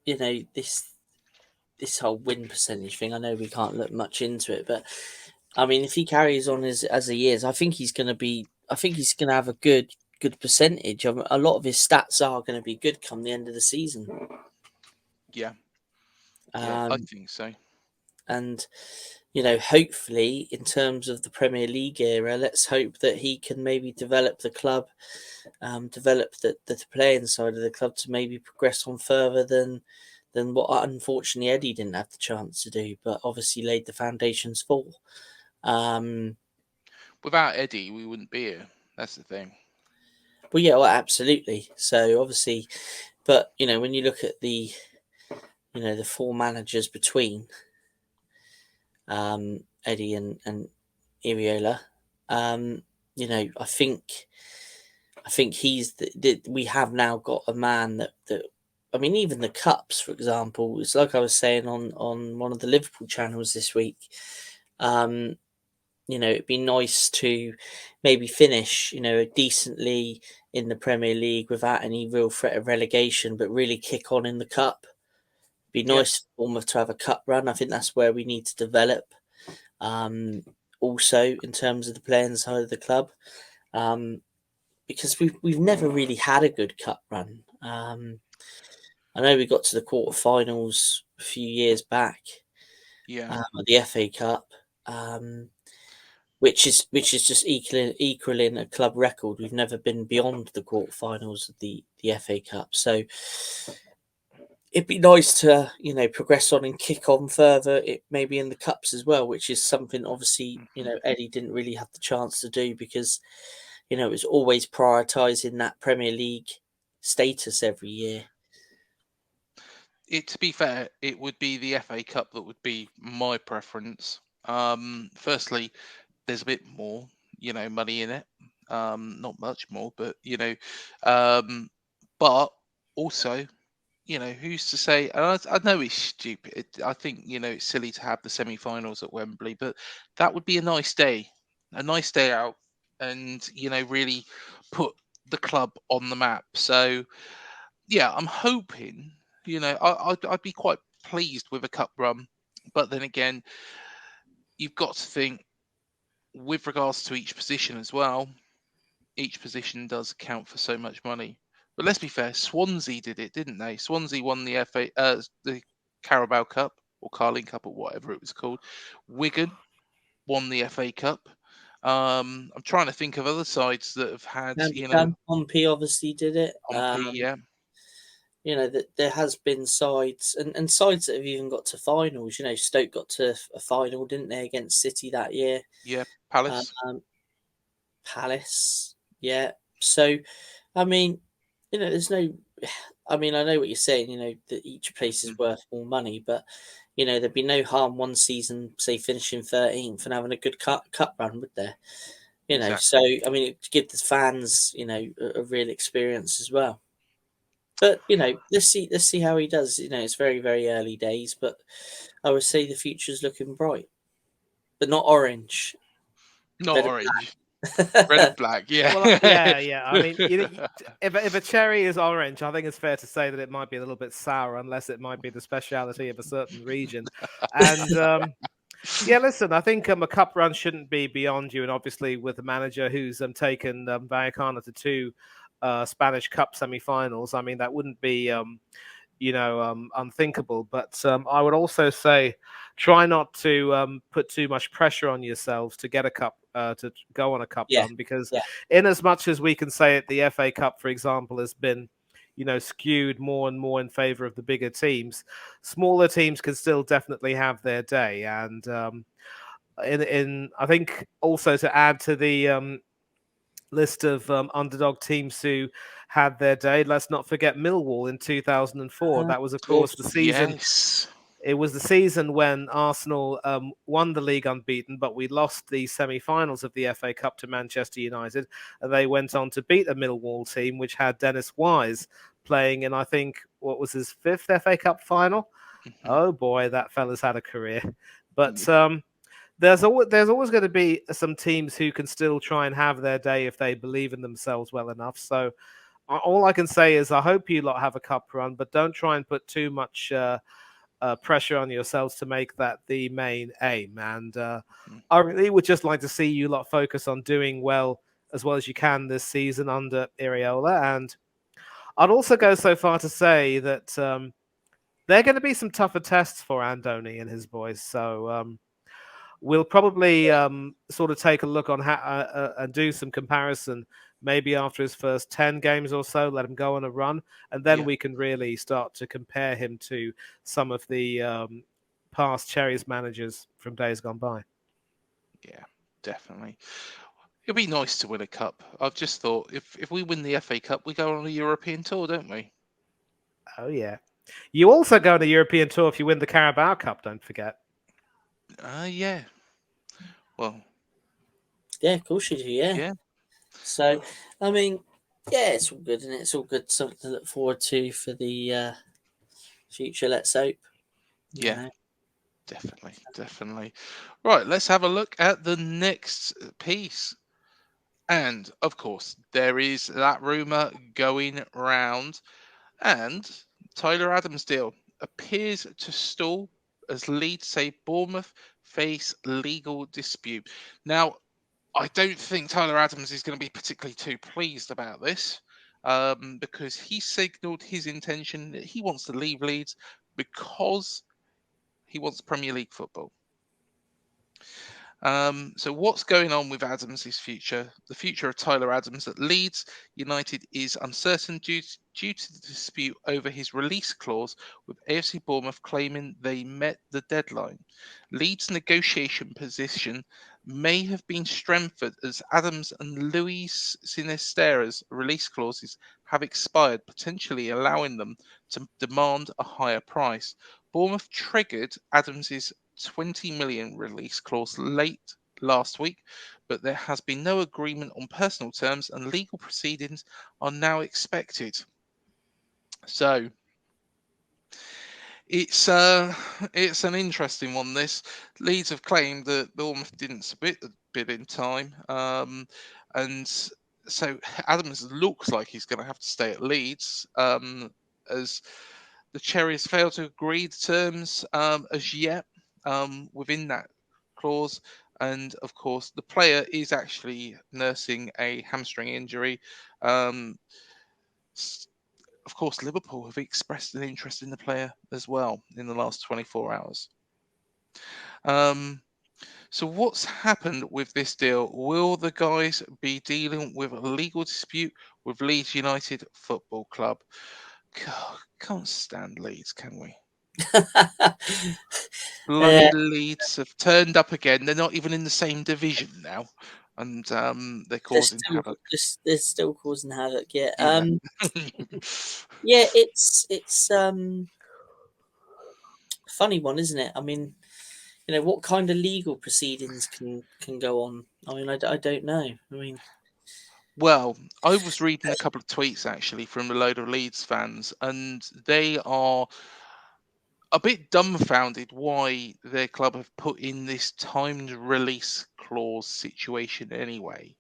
you know, this whole win percentage thing. I know we can't look much into it, but I mean, if he carries on as he is, I think he's going to be. I think he's going to have a good percentage. A lot of his stats are going to be good come the end of the season. Yeah, I think so. And you know, hopefully, in terms of the Premier League era, let's hope that he can maybe develop the club, develop the playing side of the club to maybe progress on further than what unfortunately Eddie didn't have the chance to do, but obviously laid the foundations for. Without Eddie, we wouldn't be here. That's the thing. Well, yeah, well, absolutely. So obviously, but you know, when you look at the, you know, the four managers between Eddie and Iraola, you know, I think he's we have now got a man that I mean, even the cups, for example, it's like I was saying on one of the Liverpool channels this week. You know, it'd be nice to maybe finish, you know, decently in the Premier League without any real threat of relegation, but really kick on in the cup. It'd be nice for Bournemouth to have a cup run. I think that's where we need to develop. Also, in terms of the playing side of the club, because we've never really had a good cup run. I know we got to the quarterfinals a few years back. Yeah. The FA Cup. Which is just equaling a club record. We've never been beyond the quarterfinals of the FA Cup, so it'd be nice to, you know, progress on and kick on further. It maybe in the cups as well, which is something obviously, you know, Eddie didn't really have the chance to do because, you know, it was always prioritising that Premier League status every year. To be fair, it would be the FA Cup that would be my preference. Firstly, there's a bit more, you know, money in it. Not much more, but you know, but also, you know, who's to say? And I know it's stupid. I think, you know, it's silly to have the semi-finals at Wembley, but that would be a nice day out, and you know, really put the club on the map. So yeah, I'm hoping. You know, I'd be quite pleased with a cup run, but then again, you've got to think with regards to each position as well. Each position does count for so much money. But let's be fair, Swansea did it, didn't they? Swansea won the the Carabao Cup or Carling Cup or whatever it was called. Wigan won the FA Cup. I'm trying to think of other sides that have had, you know, Pompey obviously did it. yeah. You know, that there has been sides and sides that have even got to finals. You know, Stoke got to a final, didn't they, against City that year? Yeah, Palace. Palace, yeah. So, I mean, you know, there's no. I mean, I know what you're saying. You know, that each place is worth more money, but you know, there'd be no harm one season, say, finishing 13th and having a good cup run, would there? You know, Exactly. so I mean, it give the fans, you know, a real experience as well. But you know, let's see how he does. You know, it's very very early days, but I would say the future's looking bright, but not orange. Not Red orange. and Red and black, yeah. Well, yeah. I mean, if a cherry is orange, I think it's fair to say that it might be a little bit sour, unless it might be the speciality of a certain region. And yeah, listen, I think a cup run shouldn't be beyond you. And obviously, with a manager who's taken Vallecano to two Spanish Cup semi-finals, I mean, that wouldn't be unthinkable. But I would also say, try not to put too much pressure on yourselves to get a cup, to go on a cup run, because in as much as we can say it, the FA Cup, for example, has been, you know, skewed more and more in favor of the bigger teams. Smaller teams can still definitely have their day. And I think also to add to the list of underdog teams who had their day, let's not forget Millwall in 2004. That was, of course, the season. Yes. It was the season when Arsenal won the league unbeaten, but we lost the semi-finals of the FA Cup to Manchester United, and they went on to beat a Millwall team which had Dennis Wise playing in, I think, what was his fifth FA Cup final. Mhm. Oh boy, that fella's had a career. But Yeah. there's always going to be some teams who can still try and have their day if they believe in themselves well enough. So all I can say is I hope you lot have a cup run, but don't try and put too much pressure on yourselves to make that the main aim. And Mm. I really would just like to see you lot focus on doing well as you can this season under Iraola. And I'd also go so far to say that there are going to be some tougher tests for Andoni and his boys. So we'll probably sort of take a look on how and do some comparison maybe after his first 10 games or so, let him go on a run, and then Yeah. we can really start to compare him to some of the past Cherries managers from days gone by. Yeah. Definitely. It'd be nice to win a cup. I've just thought if we win the FA Cup, we go on a European tour, don't we? Oh, yeah. You also go on a European tour if you win the Carabao Cup, don't forget. Yeah. Well, Yeah, of course you do. Yeah. yeah. So, I mean, yeah, it's all good, and it's all good. Something to look forward to for the future. Let's hope. You Yeah. know. Definitely. Definitely. Right. Let's have a look at the next piece. And of course, there is that rumor going round, and Tyler Adams' deal appears to stall as Leeds say Bournemouth face legal dispute. Now, I don't think Tyler Adams is going to be particularly too pleased about this, because he signalled his intention that he wants to leave Leeds because he wants Premier League football. So what's going on with Adams' future? The future of Tyler Adams at Leeds United is uncertain due to the dispute over his release clause, with AFC Bournemouth claiming they met the deadline. Leeds' negotiation position may have been strengthened as Adams and Luis Sinistera's release clauses have expired, potentially allowing them to demand a higher price. Bournemouth triggered Adams's 20 million release clause late last week, but there has been no agreement on personal terms and legal proceedings are now expected. So it's it's an interesting one. This Leeds have claimed that Bournemouth didn't submit the bid in time, and so Adams looks like he's going to have to stay at Leeds, as the Cherries failed to agree the terms as yet within that clause. And of course, the player is actually nursing a hamstring injury. Um, of course, Liverpool have expressed an interest in the player as well in the last 24 hours. Um, so, what's happened with this deal? Will the guys be dealing with a legal dispute with Leeds United Football Club? God, can't stand Leeds, can we? Bloody Yeah, Leeds have turned up again. They're not even in the same division now, and they're causing havoc. they're still causing havoc. Yeah. Yeah. Yeah. It's funny one, isn't it? I mean, what kind of legal proceedings can go on? I mean, I don't know. I mean, Well, I was reading a couple of tweets actually from a load of Leeds fans, and they are a bit dumbfounded why their club have put in this timed release clause situation anyway.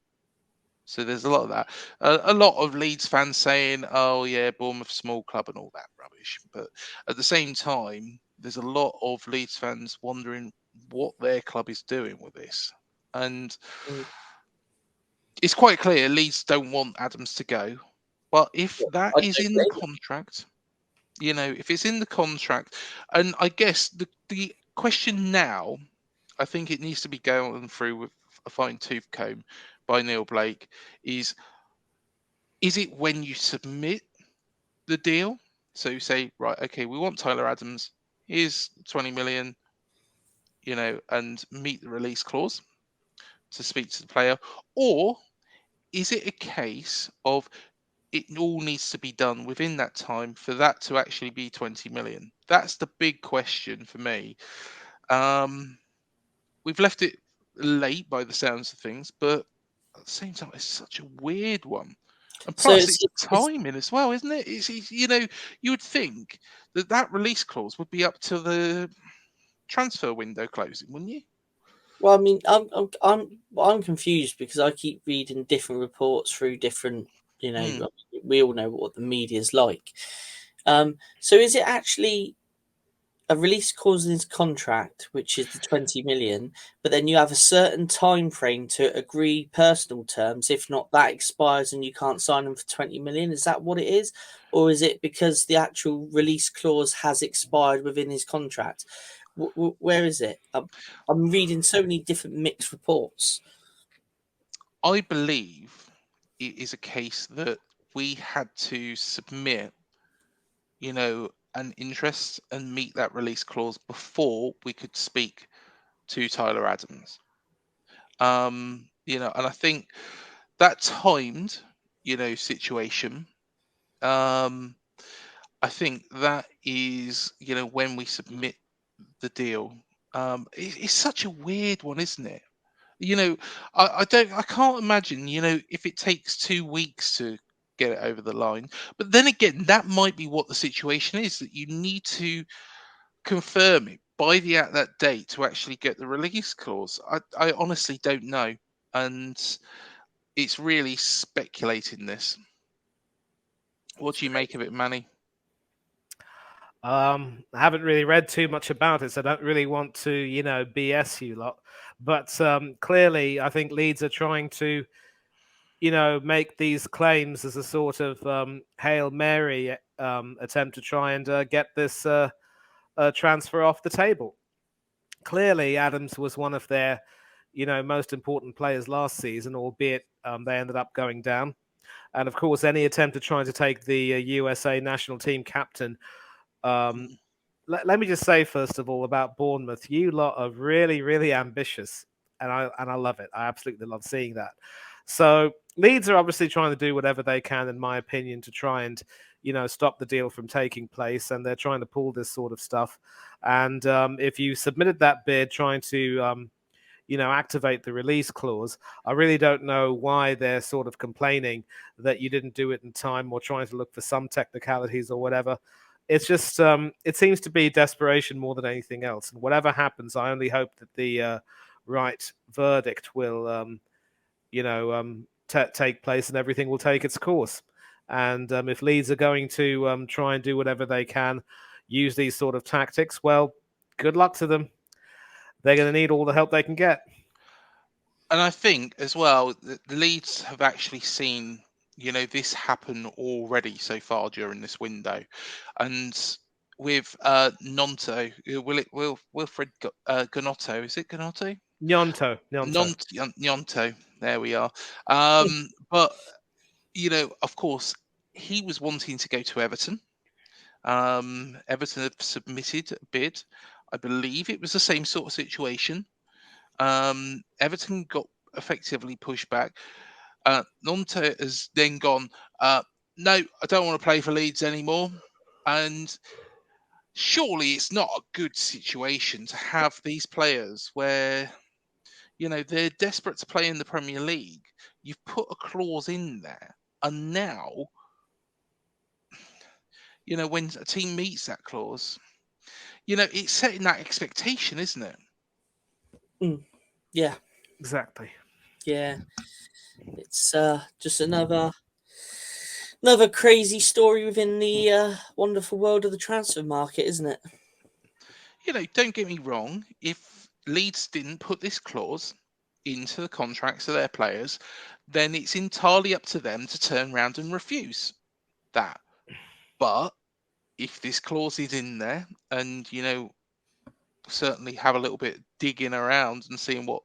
So there's a lot of that. A lot of Leeds fans saying, "Oh yeah, Bournemouth small club and all that rubbish." But at the same time, there's a lot of Leeds fans wondering what their club is doing with this, and mm, it's quite clear Leeds don't want Adams to go. But if that I is don't in the blame them. contract, if it's in the contract, and I guess the question now, I think it needs to be going through with a fine tooth comb by Neil Blake, is it when you submit the deal? So you say, right, okay, we want Tyler Adams, here's 20 million, and meet the release clause to speak to the player, or is it a case of it all needs to be done within that time for that to actually be 20 million? That's the big question for me. Um, we've left it late by the sounds of things, but at the same time, it's such a weird one. And So plus, it's, it's it's timing as well, isn't it? You know, you would think that release clause would be up to the transfer window closing, wouldn't you? well, I mean, I'm confused because I keep reading different reports through different, you know, we all know what the media's like. So is it actually a release clause in his contract, which is the 20 million, but then you have a certain time frame to agree personal terms? If not, that expires and you can't sign him for 20 million. Is that what it is? Or is it because the actual release clause has expired within his contract? Where is it? I'm reading so many different mixed reports. I believe it is a case that we had to submit, you know, an interest and meet that release clause before we could speak to Tyler Adams. You know, and I think that timed, you know, situation. Um, I think that is, you know, when we submit the deal. It's such a weird one, isn't it? You know, I can't imagine, you know, if it takes 2 weeks to get it over the line. But then again, that might be what the situation is, that you need to confirm it by that date to actually get the release clause. I honestly don't know, and it's really speculating this. What do you make of it, Manny? I haven't really read too much about it, so I don't really want to, you know, BS you lot. But clearly, I think Leeds are trying to, you know, make these claims as a sort of Hail Mary attempt to try and get this transfer off the table. Clearly, Adams was one of their, you know, most important players last season, albeit they ended up going down. And of course, any attempt at trying to take the USA national team captain. Mm. Let me just say first of all about Bournemouth, you lot are really, really ambitious, and I love it. I absolutely love seeing that. So Leeds are obviously trying to do whatever they can, in my opinion, to try and, you know, stop the deal from taking place, and they're trying to pull this sort of stuff. And if you submitted that bid trying to you know, activate the release clause, I really don't know why they're sort of complaining that you didn't do it in time or trying to look for some technicalities or whatever. It's just it seems to be desperation more than anything else. And whatever happens, I only hope that the right verdict will, you know, take place and everything will take its course. And if Leeds are going to try and do whatever they can, use these sort of tactics, well, good luck to them. They're going to need all the help they can get. And I think as well that the Leeds have actually seen, you know, this happen already so far during this window, and with Nonto, Wilfred Gnotto, is it Gnotto? Nyonto. Nyonto, there we are. But you know, of course, he was wanting to go to Everton. Everton have submitted a bid. I believe it was the same sort of situation. Everton got effectively pushed back. Nonte has then gone, no, I don't want to play for Leeds anymore. And surely it's not a good situation to have these players where, you know, they're desperate to play in the Premier League. You've put a clause in there. And now, you know, when a team meets that clause, you know, it's setting that expectation, isn't it? Yeah, Exactly. yeah. It's just another crazy story within the wonderful world of the transfer market, isn't it? You know, don't get me wrong. If Leeds didn't put this clause into the contracts of their players, then it's entirely up to them to turn around and refuse that. But if this clause is in there, and you know, certainly have a little bit digging around and seeing what,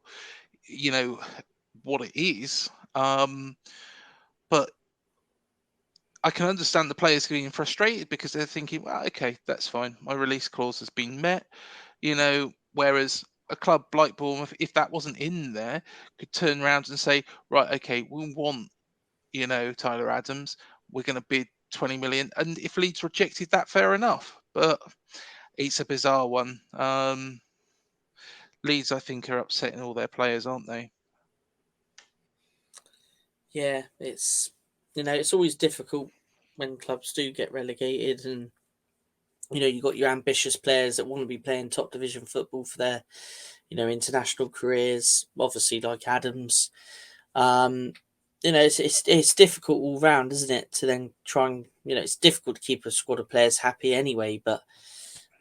you know, what it is. But I can understand the players getting frustrated because they're thinking, well, okay, that's fine. My release clause has been met, you know, whereas a club like Bournemouth, if that wasn't in there, could turn around and say, right, okay, we want, you know, Tyler Adams. We're going to bid 20 million. And if Leeds rejected that, fair enough. But it's a bizarre one. Leeds, I think, are upsetting all their players, aren't they? Yeah, it's it's always difficult when clubs do get relegated, and you've got your ambitious players that want to be playing top division football for their, international careers. Obviously, like Adams. It's difficult all round, isn't it? To then try and it's difficult to keep a squad of players happy anyway. But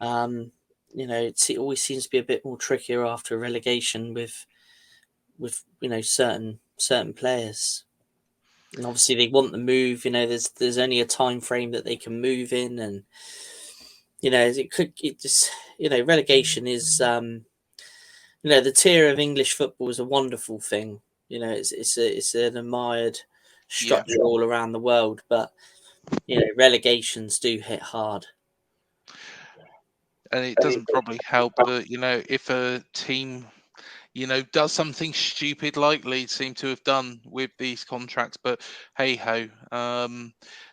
it always seems to be a bit more trickier after a relegation with certain players. And obviously they want the move. There's only a time frame that they can move in, and relegation is the tier of English football is a wonderful thing. It's an admired structure all around the world, but relegations do hit hard. And it doesn't probably help that, if a team, does something stupid like Leeds seem to have done with these contracts, but hey ho,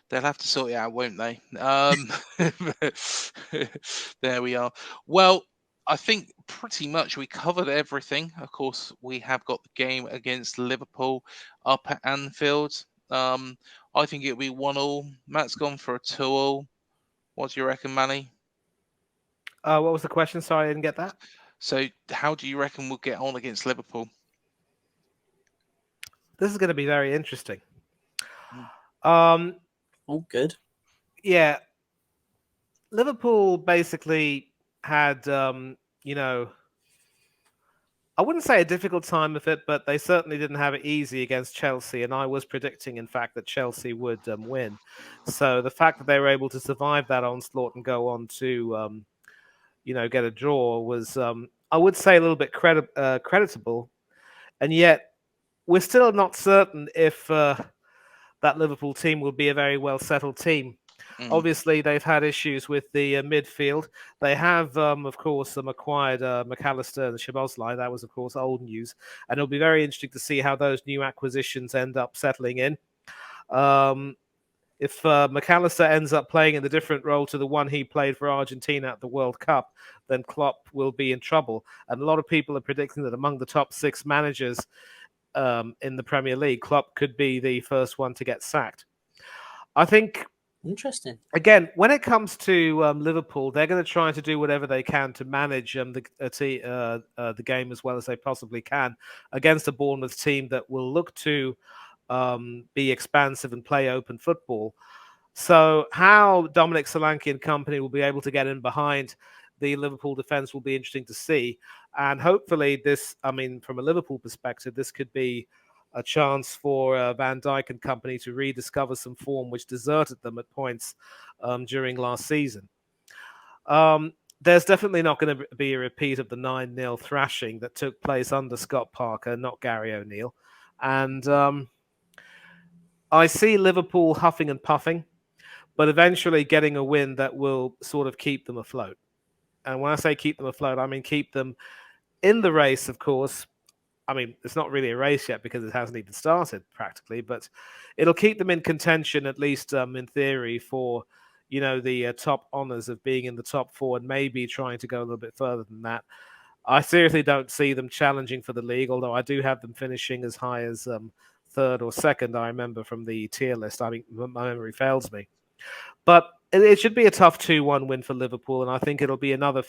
they'll have to sort it out, won't they? There we are. Well, I think pretty much we covered everything. Of course, we have got the game against Liverpool up at Anfield. I think it'll be 1-1. Matt's gone for a 2-2. What do you reckon, Manny? What was the question? Sorry, I didn't get that. So, how do you reckon we'll get on against Liverpool? This is going to be very interesting. Oh, good. Yeah. Liverpool basically had, I wouldn't say a difficult time of it, but they certainly didn't have it easy against Chelsea. And I was predicting, in fact, that Chelsea would win. So the fact that they were able to survive that onslaught and go on to, get a draw was, I would say, a little bit creditable. And yet, we're still not certain if that Liverpool team will be a very well-settled team. Obviously, they've had issues with the midfield. They have, of course, acquired McAllister and Szoboszlai. That was, of course, old news. And it'll be very interesting to see how those new acquisitions end up settling in. If McAllister ends up playing in a different role to the one he played for Argentina at the World Cup, then Klopp will be in trouble. And a lot of people are predicting that among the top 6 managers in the Premier League, Klopp could be the first one to get sacked. I think... Interesting. Again, when it comes to Liverpool, they're going to try to do whatever they can to manage the game as well as they possibly can against a Bournemouth team that will look to be expansive and play open football. So how Dominic Solanke and company will be able to get in behind the Liverpool defence will be interesting to see. And hopefully from a Liverpool perspective, this could be a chance for Van Dijk and company to rediscover some form which deserted them at points during last season. There's definitely not going to be a repeat of the 9-0 thrashing that took place under Scott Parker, not Gary O'Neill. And I see Liverpool huffing and puffing, but eventually getting a win that will sort of keep them afloat. And when I say keep them afloat, I mean keep them in the race, of course. I mean, it's not really a race yet because it hasn't even started practically, but it'll keep them in contention, at least in theory, for, the top honours of being in the top 4 and maybe trying to go a little bit further than that. I seriously don't see them challenging for the league, although I do have them finishing as high as 3rd or 2nd, I remember from the tier list. I mean, my memory fails me. But it should be a tough 2-1 win for Liverpool, and I think it'll be another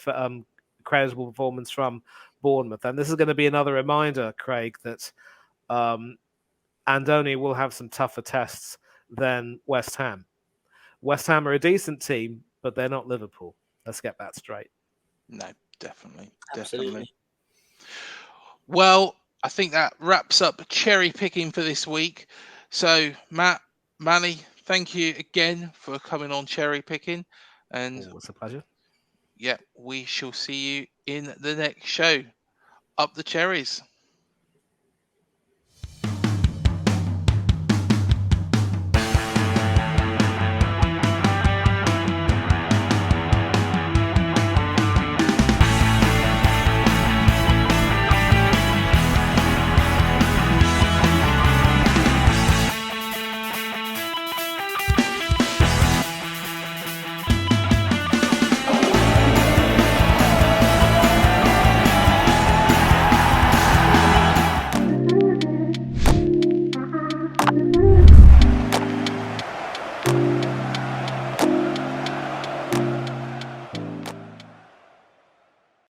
creditable performance from Bournemouth. And this is going to be another reminder, Craig, that Andoni will have some tougher tests than West Ham. West Ham are a decent team, but they're not Liverpool. Let's get that straight. No, definitely. Absolutely. Definitely. Well, I think that wraps up cherry picking for this week. So, Matt, Manny, thank you again for coming on cherry picking. And it's a pleasure. Yeah, we shall see you in the next show. Up the cherries.